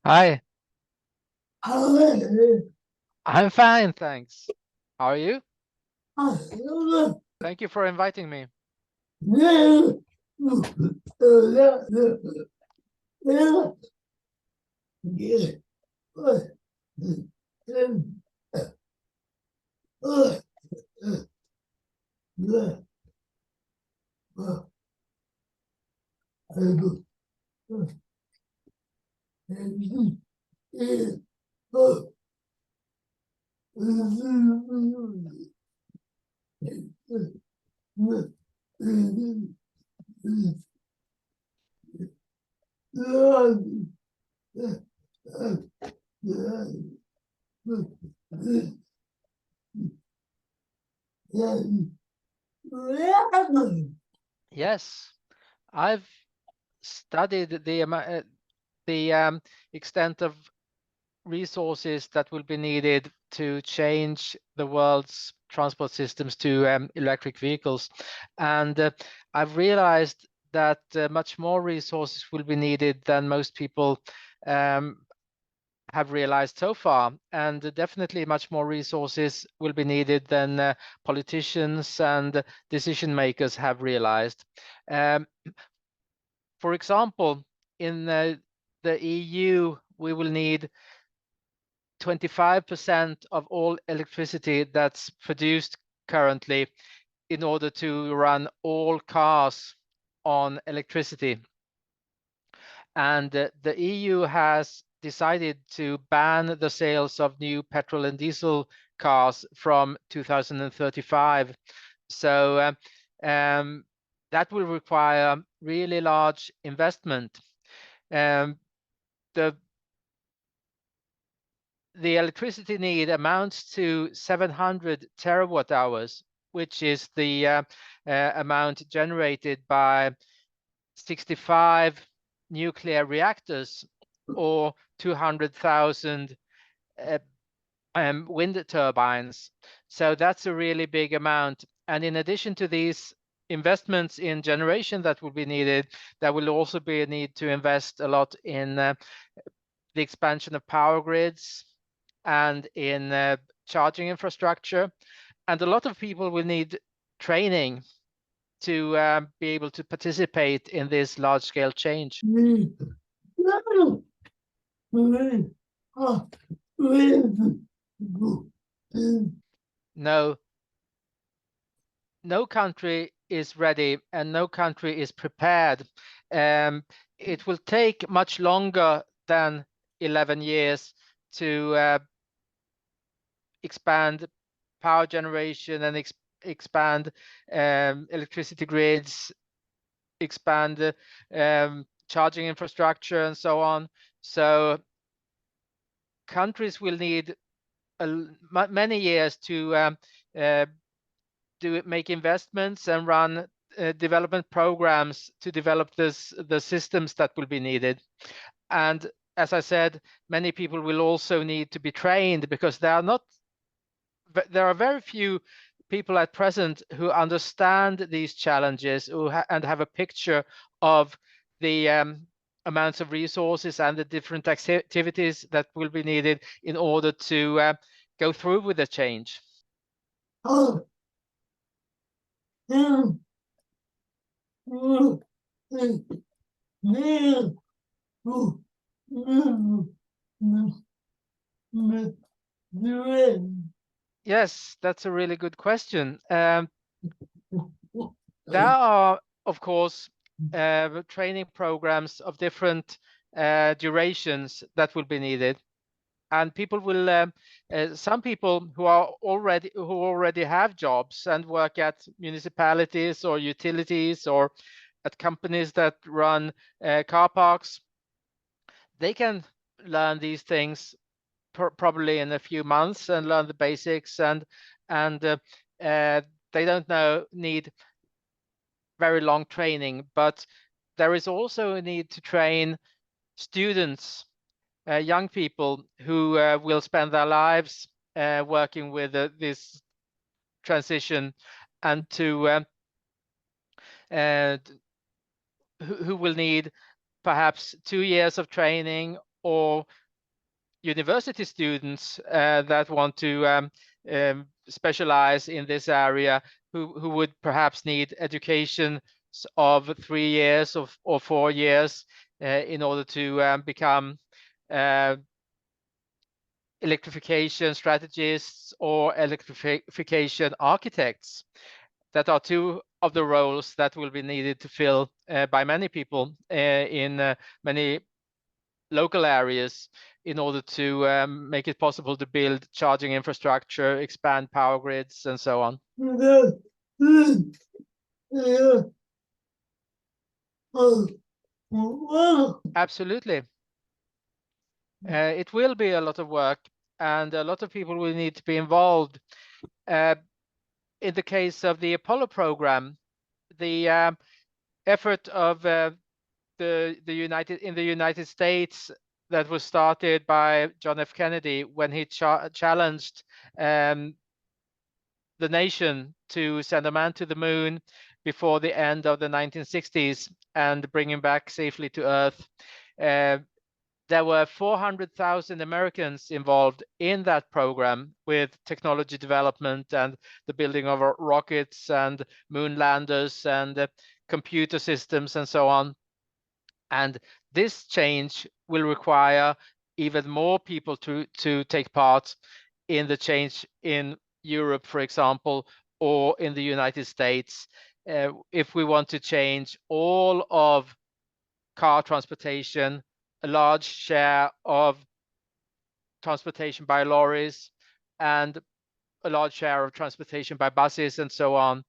Hi, Hello. I'm fine, thanks. How are you? Thank you for inviting me. Yes, I've studied the extent of resources that will be needed to change the world's transport systems to electric vehicles, and I've realized that much more resources will be needed than most people um, have realized so far, and definitely much more resources will be needed than politicians and decision makers have realized. Um, for example, in the EU, we will need 25% of all electricity that's produced currently in order to run all cars on electricity. And the EU has decided to ban the sales of new petrol and diesel cars from 2035. So that will require really large investment. Um, the the electricity need amounts to 700 terawatt hours, which is the amount generated by 65 nuclear reactors or 200,000 uh, wind turbines. So that's a really big amount. And in addition to these investments in generation that will be needed, there will also be a need to invest a lot in the expansion of power grids and in charging infrastructure. And a lot of people will need training to be able to participate in this large-scale change. No, no country is ready and no country is prepared. It will take much longer than 11 years to expand power generation and expand electricity grids, expand charging infrastructure and so on. So countries will need many years to uh, make investments and run development programs to develop the systems that will be needed. And as I said, many people will also need to be trained because there are very few people at present who understand these challenges and have a picture of the amounts of resources and the different activities that will be needed in order to go through with the change. Yes, that's a really good question. There are, of course, training programs of different durations that will be needed, and people will. Some people who already have jobs and work at municipalities or utilities or at companies that run car parks, they can learn these things probably in a few months and learn the basics, and they don't need very long training, but there is also a need to train students, young people who will spend their lives working with this transition, and uh, who will need perhaps 2 years of training or university students that want to specialize in this area, who would perhaps need education of 3 years or 4 years in order to become electrification strategists or electrification architects. That are two of the roles that will be needed to fill by many people in many local areas in order to make it possible to build charging infrastructure, expand power grids, and so on. Absolutely. It will be a lot of work, and a lot of people will need to be involved. In the case of the Apollo program, the effort of the United States that was started by John F. Kennedy when he challenged the nation to send a man to the moon before the end of the 1960s and bring him back safely to Earth. There were 400,000 Americans involved in that program with technology development and the building of rockets and moon landers and computer systems and so on. And this change will require even more people to take part in the change in Europe, for example, or in the United States, if we want to change all of car transportation, a large share of transportation by lorries, and a large share of transportation by buses and so on,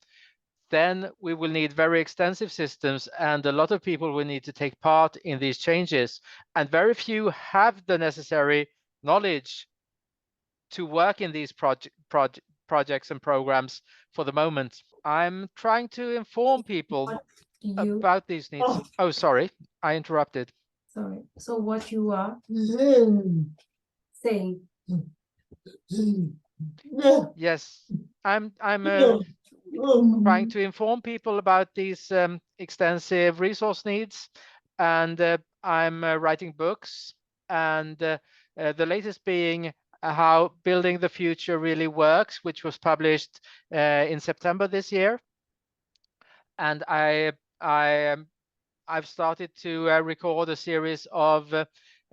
then we will need very extensive systems, and a lot of people will need to take part in these changes. And very few have the necessary knowledge to work in these projects and programs for the moment. I'm trying to inform people about these needs. Oh, sorry, I interrupted. Sorry. So what you are saying? Yes, I'm trying to inform people about these extensive resource needs, and I'm writing books, and the latest being how building the future really works, which was published in September this year. And I've started to record a series of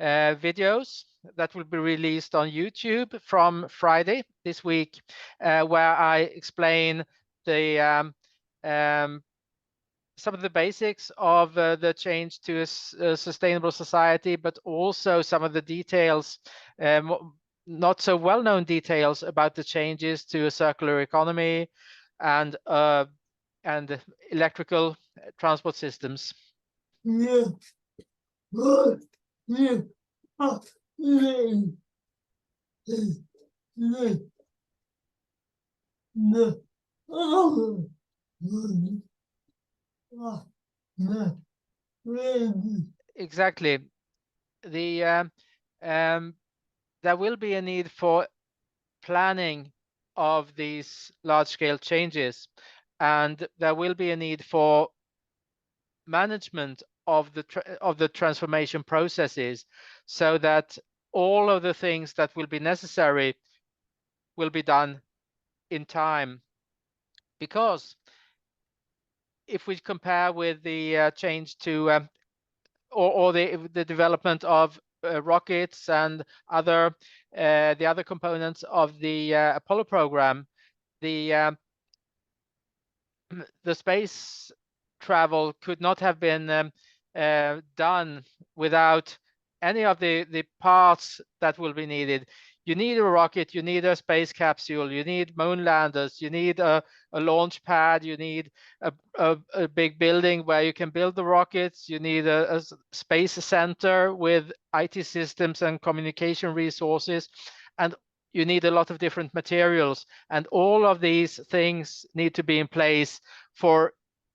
videos that will be released on YouTube from Friday this week, where I explain the some of the basics of the change to a sustainable society, but also some of the details, not so well-known details about the changes to a circular economy and electrical transport systems. Yeah. Exactly. There will be a need for planning of these large-scale changes, and there will be a need for management of the transformation processes, so that all of the things that will be necessary will be done in time. Because if we compare with the change to or the development of rockets and the other components of the Apollo program, the space travel could not have been done without any of the parts that will be needed. You need a rocket, you need a space capsule, you need moon landers, you need a launch pad, you need a big building where you can build the rockets, you need a space center with IT systems and communication resources, and you need a lot of different materials, and all of these things need to be in place for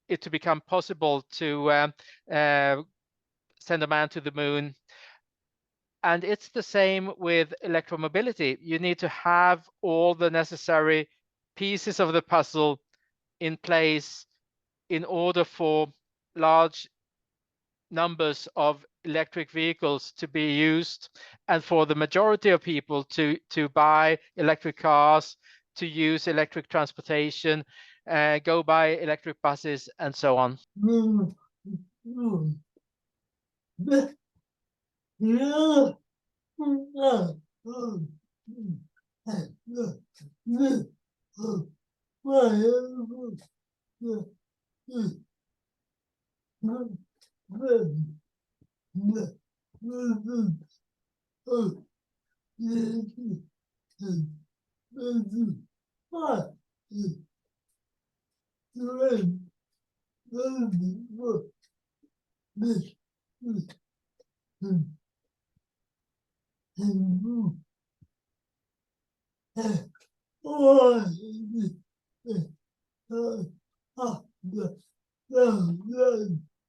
it to become possible to send a man to the moon. And it's the same with electromobility. You need to have all the necessary pieces of the puzzle in place in order for large numbers of electric vehicles to be used, and for the majority of people to buy electric cars, to use electric transportation, go buy electric buses, and so on.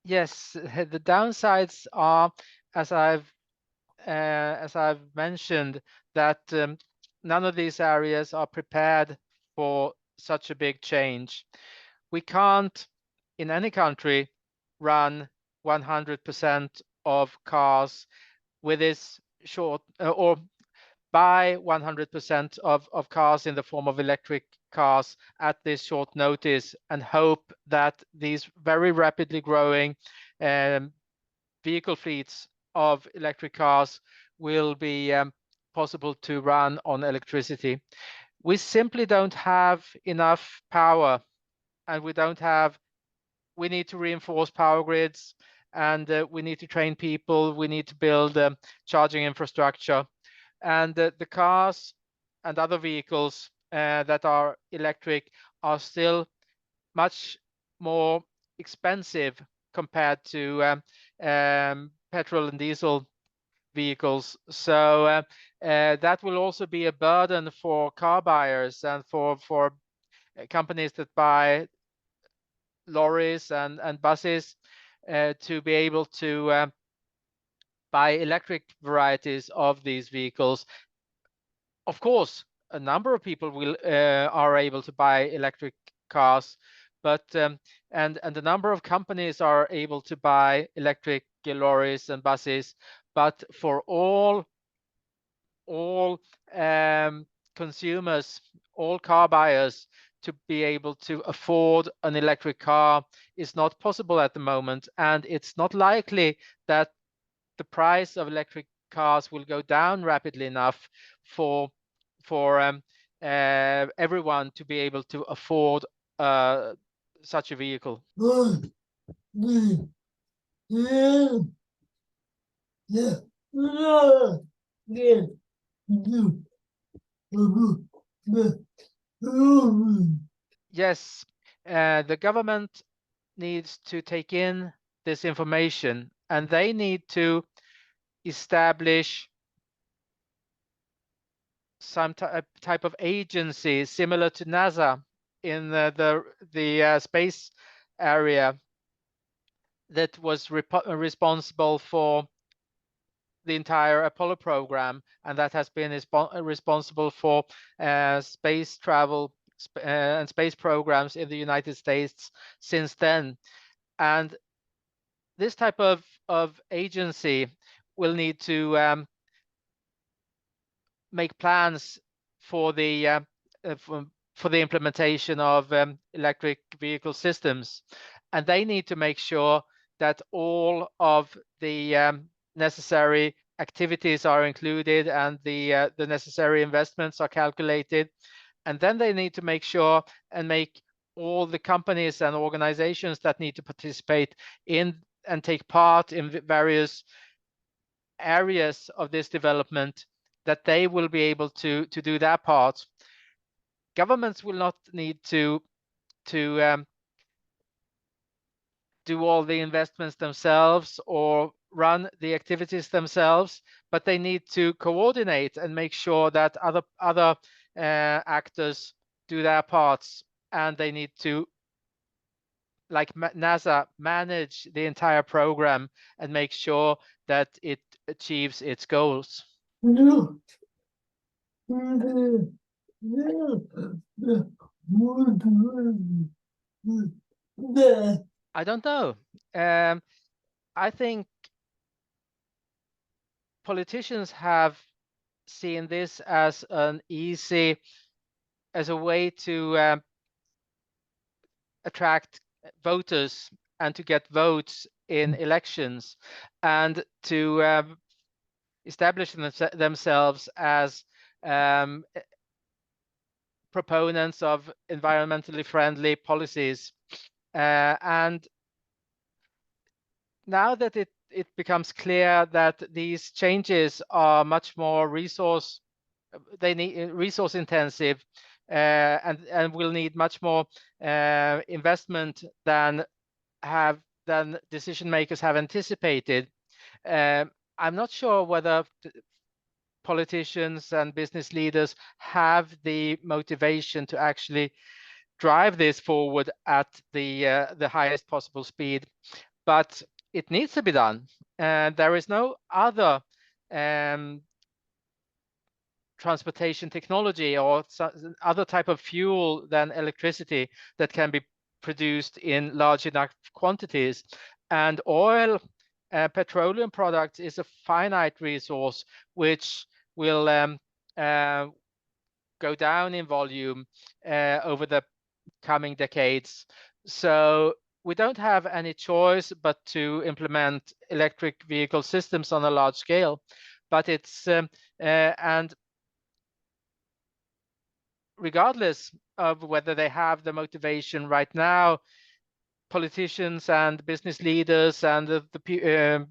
Yes, the downsides are, as I've mentioned, that none of these areas are prepared for such a big change. We can't, in any country, run 100% of cars with this short, or buy 100% of cars in the form of electric cars at this short notice, and hope that these very rapidly growing vehicle fleets of electric cars will be possible to run on electricity. We simply don't have enough power, and we need to reinforce power grids, and we need to train people, we need to build charging infrastructure. And the cars and other vehicles that are electric are still much more expensive compared to petrol and diesel vehicles. So that will also be a burden for car buyers and for companies that buy lorries and buses to be able to buy electric varieties of these vehicles. Of course, a number of people are able to buy electric cars, but and a number of companies are able to buy electric lorries and buses, but for all consumers, all car buyers, to be able to afford an electric car is not possible at the moment, and it's not likely that the price of electric cars will go down rapidly enough for everyone to be able to afford such a vehicle. Yes, the government needs to take in this information, and they need to establish some type of agency similar to NASA in the space area that was responsible for the entire Apollo program, and that has been responsible for space travel and space programs in the United States since then. And this type of agency will need to make plans for the implementation of electric vehicle systems, and they need to make sure that all of the necessary activities are included and the necessary investments are calculated. And then they need to make sure and make all the companies and organizations that need to participate in and take part in various areas of this development, that they will be able to do their part. Governments will not need to do all the investments themselves or run the activities themselves, but they need to coordinate and make sure that other actors do their parts, and they need to, like NASA, manage the entire program and make sure that it achieves its goals. I don't know. I think politicians have seen this as as a way to attract voters and to get votes in elections, and to establish themselves as um, proponents of environmentally friendly policies. And now that it becomes clear that these changes are much more resource intensive, and will need much more investment than decision makers have anticipated. I'm not sure whether politicians and business leaders have the motivation to actually drive this forward at the highest possible speed, but it needs to be done. And there is no other transportation technology or other type of fuel than electricity that can be produced in large enough quantities. And oil, petroleum products, is a finite resource which will go down in volume over the coming decades. So we don't have any choice but to implement electric vehicle systems on a large scale. But it's and regardless of whether they have the motivation right now, politicians and business leaders and the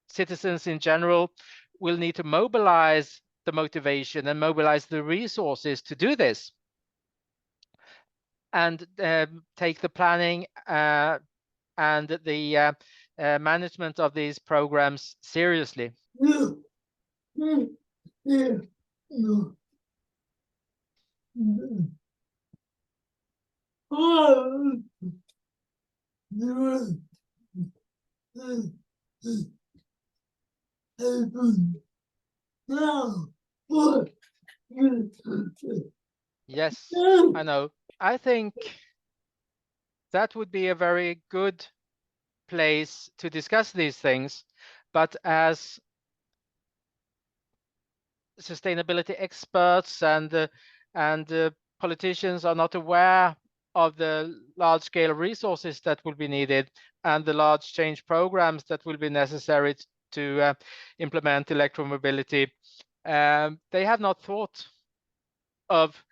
citizens in general will need to mobilize the motivation and mobilize the resources to do this, and take the planning and the management of these programs seriously. Yes, I know. I think that would be a very good place to discuss these things, but as sustainability experts and politicians are not aware of the large-scale resources that will be needed and the large change programs that will be necessary to implement electromobility, they have not thought of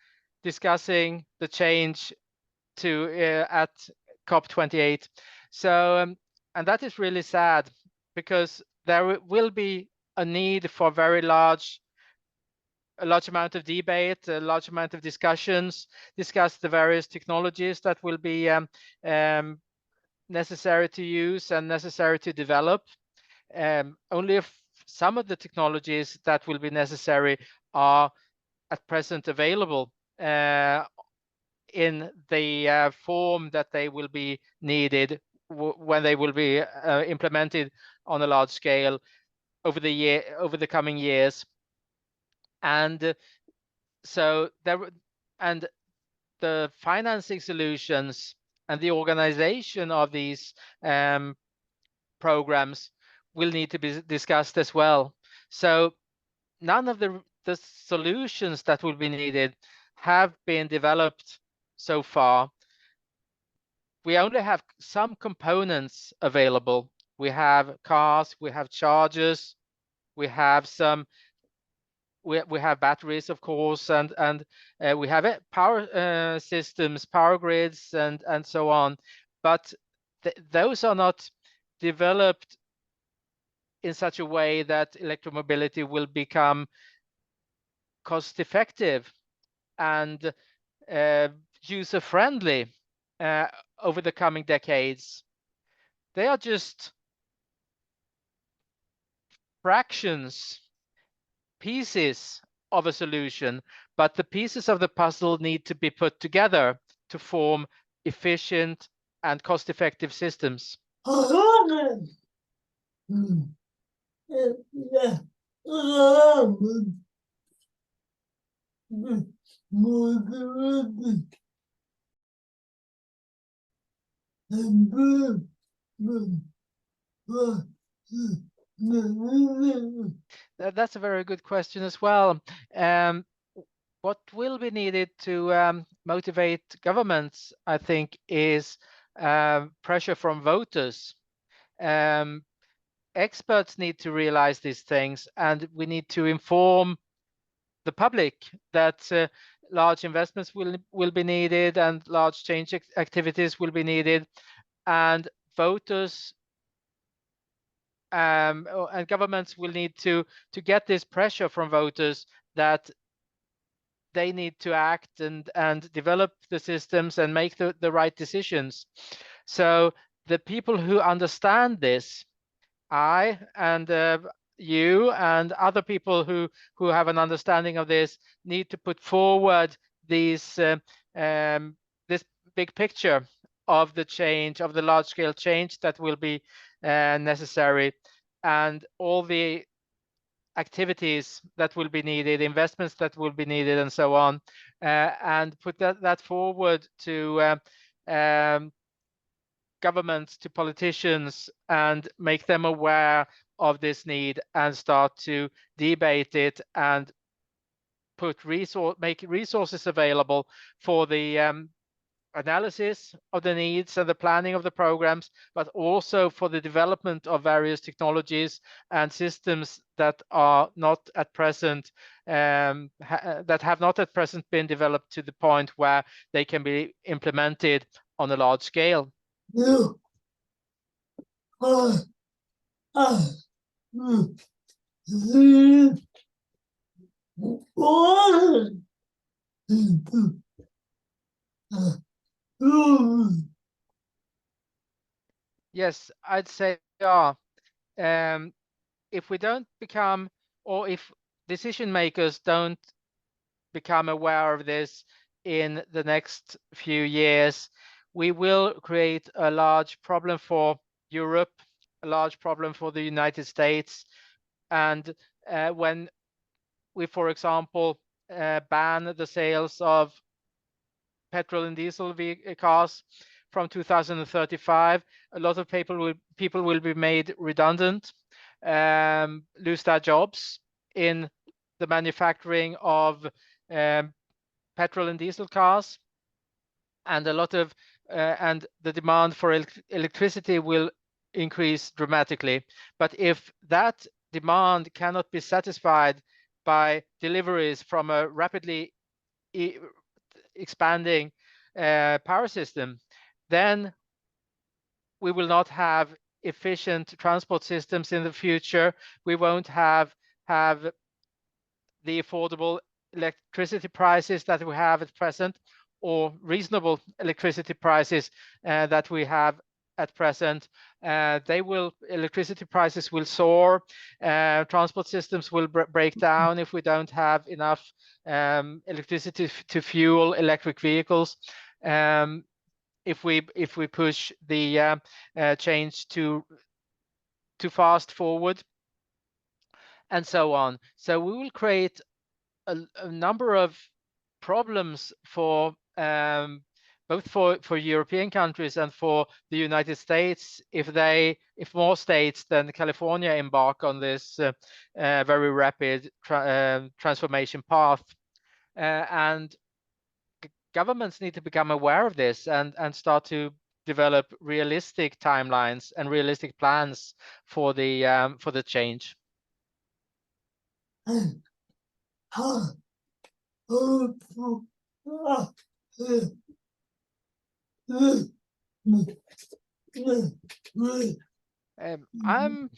discussing the change to at COP28. So and that is really sad, because there will be a need for a large amount of debate, a large amount of discuss the various technologies that will be necessary to use and necessary to develop. Only if some of the technologies that will be necessary are at present available in the form that they will be needed when they will be implemented on a large scale over the coming years. And so and the financing solutions and the organization of these programs will need to be discussed as well. So none of the solutions that will be needed have been developed so far. We only have some components available. We have cars, we have chargers, we have we have batteries, of course, and we have power systems, power grids, and so on. But those are not developed in such a way that electromobility will become cost effective and user friendly over the coming decades. They are just fractions, pieces of a solution, but the pieces of the puzzle need to be put together to form efficient and cost-effective systems. That's a very good question as well. Um, what will be needed to motivate governments, I think, is pressure from voters. Um, experts need to realize these things, and we need to inform the public that large investments will be needed and large change activities will be needed, and voters and governments will need to get this pressure from voters that they need to act and develop the systems and make the right decisions. So the people who understand this, I and you and other people who have an understanding of this, need to put forward these this big picture of the change, of the large scale change that will be necessary, and all the activities that will be needed, investments that will be needed, and so on, and put that forward to governments, to politicians, and make them aware of this need and start to debate it and make resources available for the analysis of the needs and the planning of the programs, but also for the development of various technologies and systems that are not at present that have not at present been developed to the point where they can be implemented on a large scale. Yes, I'd say if we don't become, or if decision makers don't become aware of this in the next few years, we will create a large problem for Europe, a large problem for the United States. And when we, for example, ban the sales of petrol and diesel cars from 2035, a lot of people will be made redundant, lose their jobs in the manufacturing of petrol and diesel cars, and a lot of and the demand for electricity will increase dramatically. But if that demand cannot be satisfied by deliveries from a rapidly expanding power system, then we will not have efficient transport systems in the future. We won't have the affordable electricity prices that we have at present, or reasonable electricity prices that we have at present. Electricity prices will soar. Transport systems will break down if we don't have enough electricity to fuel electric vehicles. If we push the change too fast forward, and so on. So we will create a number of problems for both for European countries and for the United States if more states than California embark on this very rapid transformation path. And governments need to become aware of this and start to develop realistic timelines and realistic plans for the change. I'm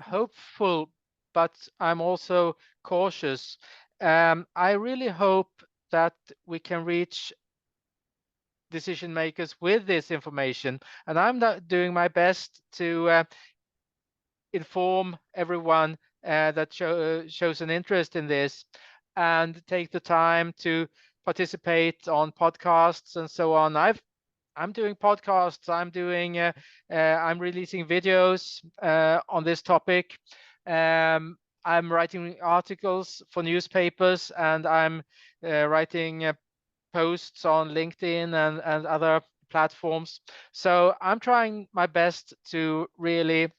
hopeful, but I'm also cautious. I really hope that we can reach decision makers with this information, and I'm doing my best to inform everyone that shows an interest in this, and take the time to participate on podcasts and so on. I'm doing podcasts. I'm releasing videos on this topic. I'm writing articles for newspapers, and I'm writing posts on LinkedIn and other platforms. So I'm trying my best to really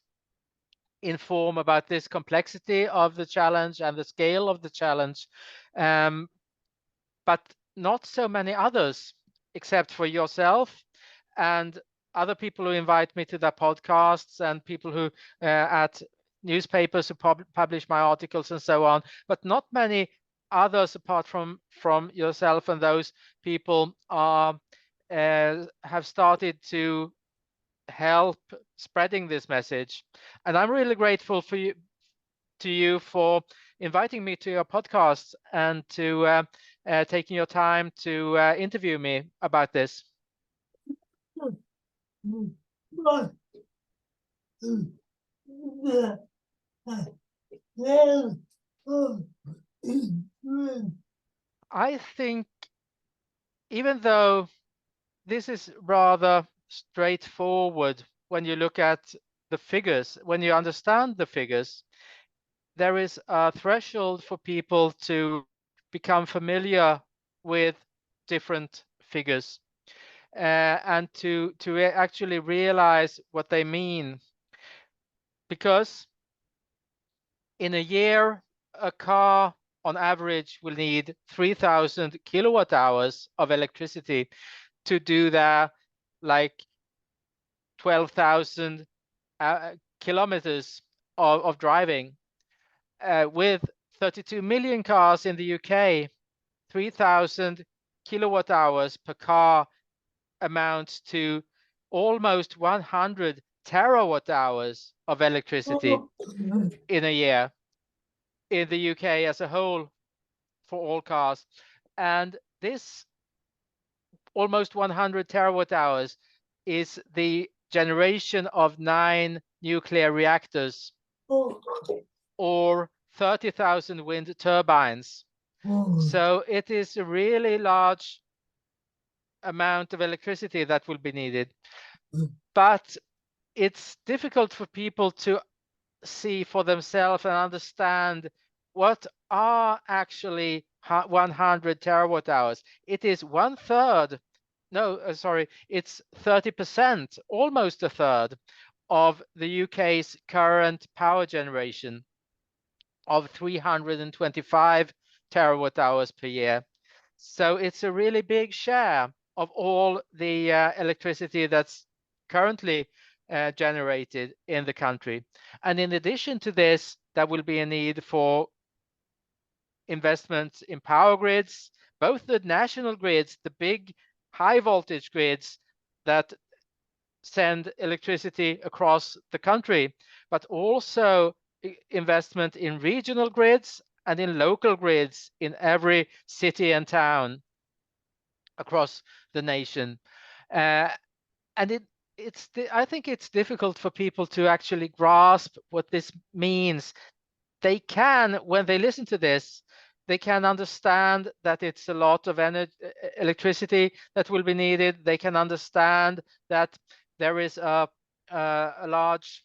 inform about this complexity of the challenge and the scale of the challenge, but not so many others, except for yourself and other people who invite me to their podcasts and people who at newspapers who publish my articles and so on, but not many others apart from yourself, and those people are have started to help spreading this message. And I'm really grateful to you for inviting me to your podcast and to taking your time to interview me about this. I think even though this is rather straightforward when you look at the figures, when you understand the figures, there is a threshold for people to become familiar with different figures and to actually realize what they mean. Because in a year, a car on average will need 3,000 kilowatt hours of electricity to do that, like 12,000 kilometers of driving. With 32 million cars in the UK, 3,000 kilowatt hours per car amounts to almost 100 terawatt hours of electricity in a year in the UK as a whole for all cars. And this almost 100 terawatt hours is the generation of 9 nuclear reactors or 30,000 wind turbines. So it is a really large amount of electricity that will be needed. But it's difficult for people to see for themselves and understand what are actually 100 terawatt hours. It is 1/3, no, sorry, it's 30%, almost a third of the UK's current power generation of 325 terawatt hours per year. So it's a really big share of all the electricity that's currently generated in the country. And in addition to this, there will be a need for investments in power grids, both the national grids, the big high voltage grids that send electricity across the country, but also investment in regional grids and in local grids in every city and town across the nation. And I think it's difficult for people to actually grasp what this means. They can, when they listen to this, they can understand that it's a lot of electricity that will be needed. They can understand that there is a large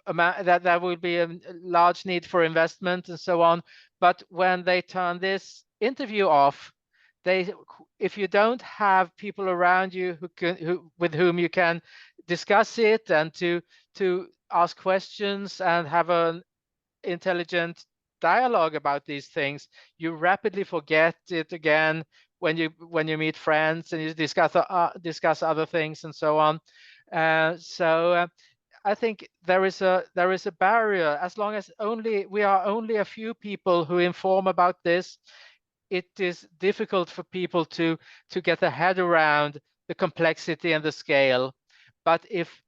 amount, that there will be a large need for investment and so on. But when they turn this interview off, if you don't have people around you with whom you can discuss it and to ask questions and have an intelligent dialogue about these things, you rapidly forget it again when you meet friends and you discuss other things and so on. I think there is a barrier. As long as we are only a few people who inform about this, it is difficult for people to get their head around the complexity and the scale. But if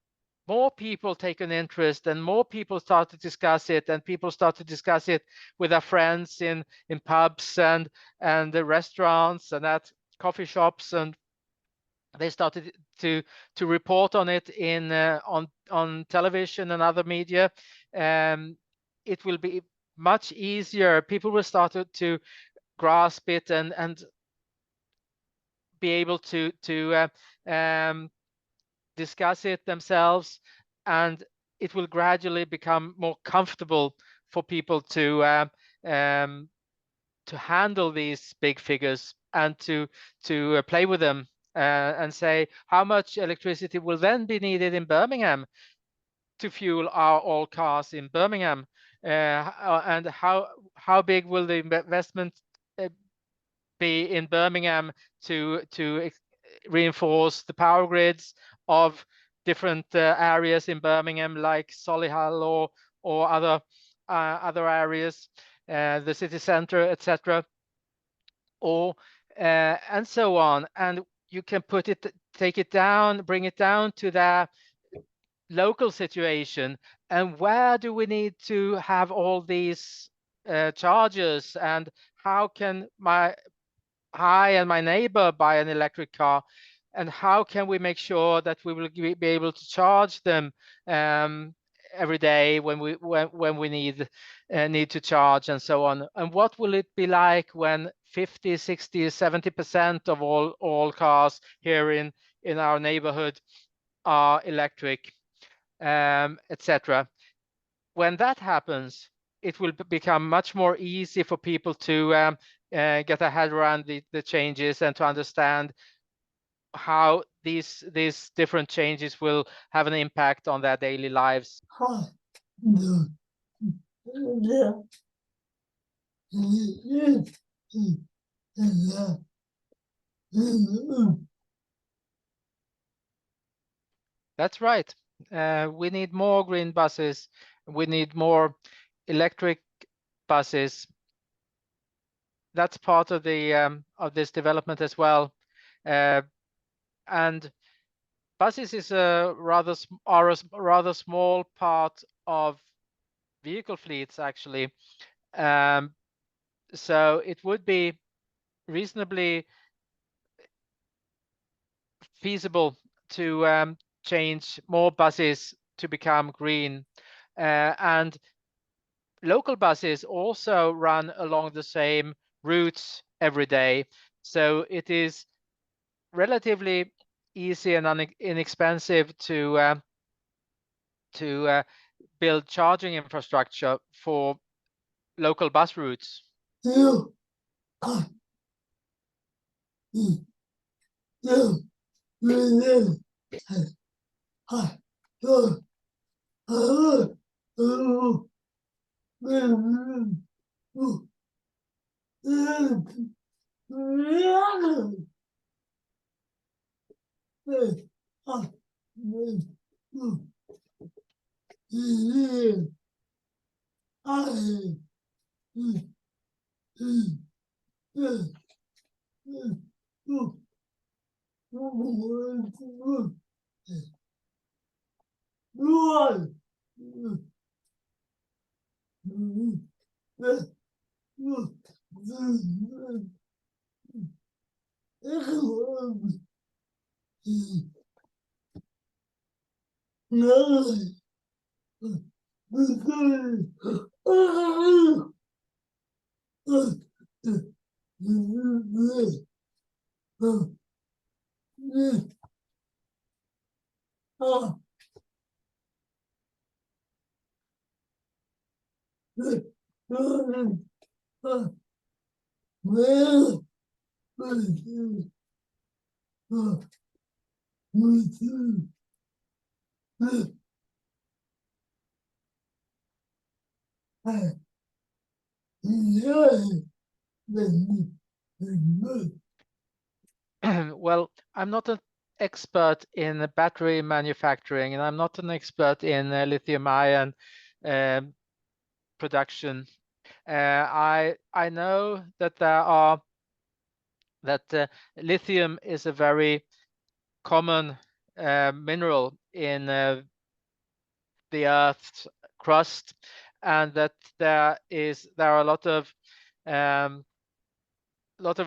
more people take an interest and more people start to discuss it, and people start to discuss it with their friends in pubs and the restaurants and at coffee shops, and they started to report on it in on television and other media, it will be much easier. People will start to grasp it and be able to discuss it themselves, and it will gradually become more comfortable for people to handle these big figures and to play with them and say how much electricity will then be needed in Birmingham to fuel our all cars in Birmingham, and how big will the investment be in Birmingham to reinforce the power grids of different areas in Birmingham, like Solihull or other areas, the city center, etc., or and so on. And you can take it down, bring it down to the local situation, and where do we need to have all these chargers, and how can I and my neighbor buy an electric car, and how can we make sure that we will be able to charge them every day when we need to charge, and so on. And what will it be like when 50, 60, 70% of all cars here in our neighborhood are electric, etc. When that happens, it will become much more easy for people to get their head around the changes and to understand how these different changes will have an impact on their daily lives. That's right. We need more green buses. We need more electric buses. That's part of the of this development as well. And buses is a rather small part of vehicle fleets, actually. So it would be reasonably feasible to change more buses to become green. And local buses also run along the same routes every day. So it is relatively easy and inexpensive to build charging infrastructure for local bus routes. Well, I'm not an expert in battery manufacturing, and I'm not an expert in lithium-ion production. I know that lithium is a very common mineral in the Earth's crust, and that there are a lot of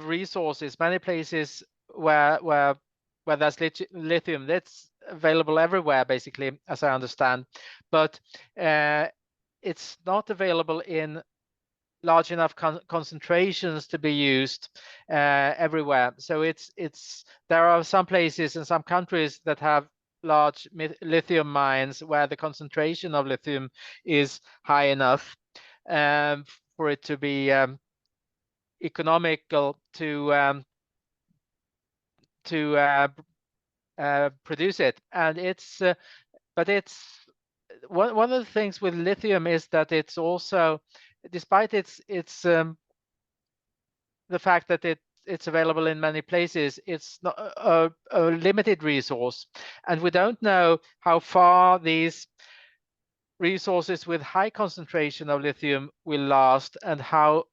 resources, many places where there's lithium. That's available everywhere, basically, as I understand, but it's not available in large enough concentrations to be used everywhere. So there are some places in some countries that have large lithium mines where the concentration of lithium is high enough for it to be economical to produce it. And but one of the things with lithium is that it's also, despite its the fact that it's available in many places, it's not a limited resource, and we don't know how far these resources with high concentration of lithium will last, and how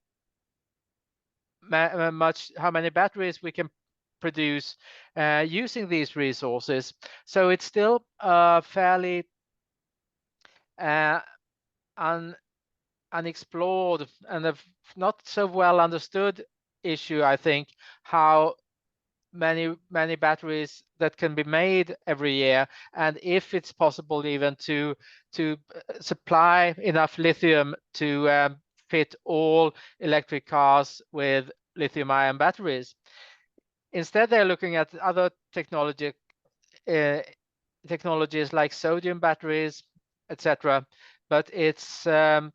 many batteries we can produce using these resources. So it's still a fairly unexplored and a not so well understood issue, I think, how many batteries that can be made every year, and if it's possible even to supply enough lithium to fit all electric cars with lithium-ion batteries. Instead, they're looking at other technologies like sodium batteries, etc. But it's those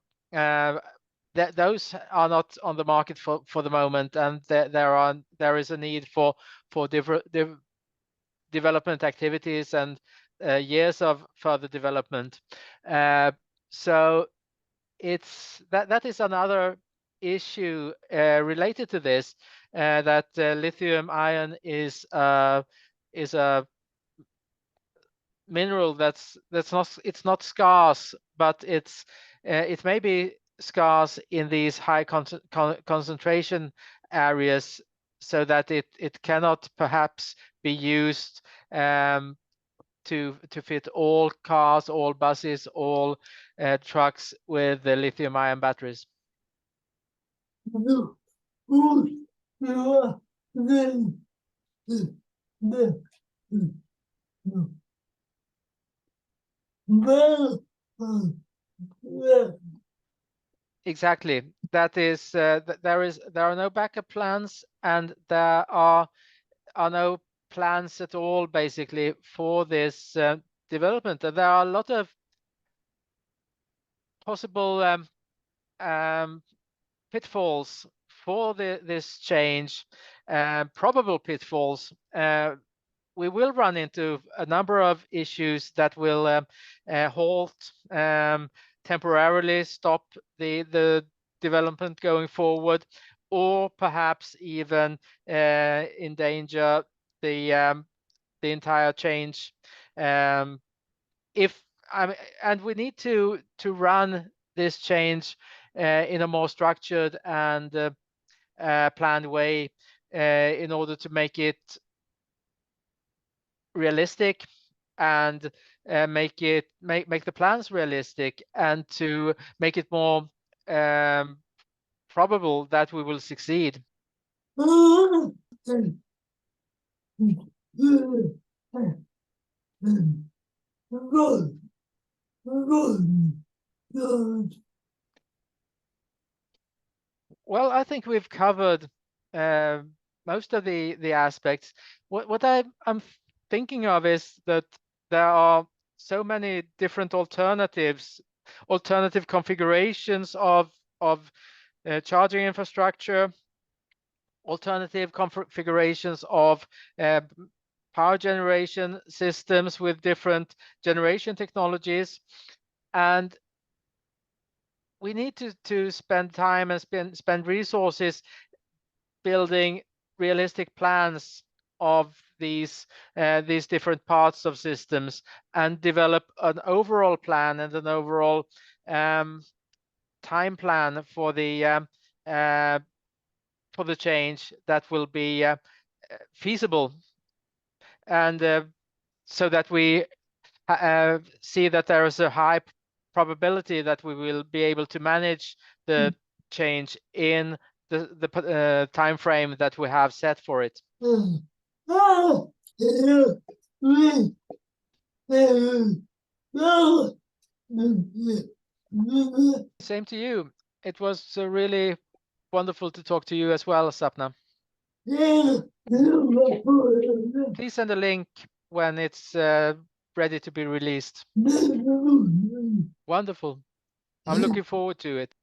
are not on the market for the moment, and there is a need for development activities and years of further development. So it's that is another issue related to this, that lithium ion is a mineral that's not scarce, but it may be scarce in these high concentration areas, so that it cannot perhaps be used to fit all cars, all buses, all trucks with the lithium-ion batteries. Exactly. That is, there are no backup plans, and there are no plans at all, basically, for this development. And there are a lot of possible pitfalls for this change, probable pitfalls. We will run into a number of issues that will halt, temporarily stop the development going forward, or perhaps even endanger the entire change. And we need to run this change in a more structured and planned way in order to make it realistic, and make the plans realistic, and to make it more probable that we will succeed. Well, I think we've covered most of the aspects. What I'm thinking of is that there are so many different alternative configurations of charging infrastructure, alternative configurations of power generation systems with different generation technologies, and we need to spend time and spend resources building realistic plans of these different parts of systems, and develop an overall plan and an overall time plan for the change that will be feasible, and so that we see that there is a high probability that we will be able to manage the change in the time frame that we have set for it. Same to you. It was really wonderful to talk to you as well, Sapna. Please send a link when it's ready to be released. Wonderful. I'm looking forward to it.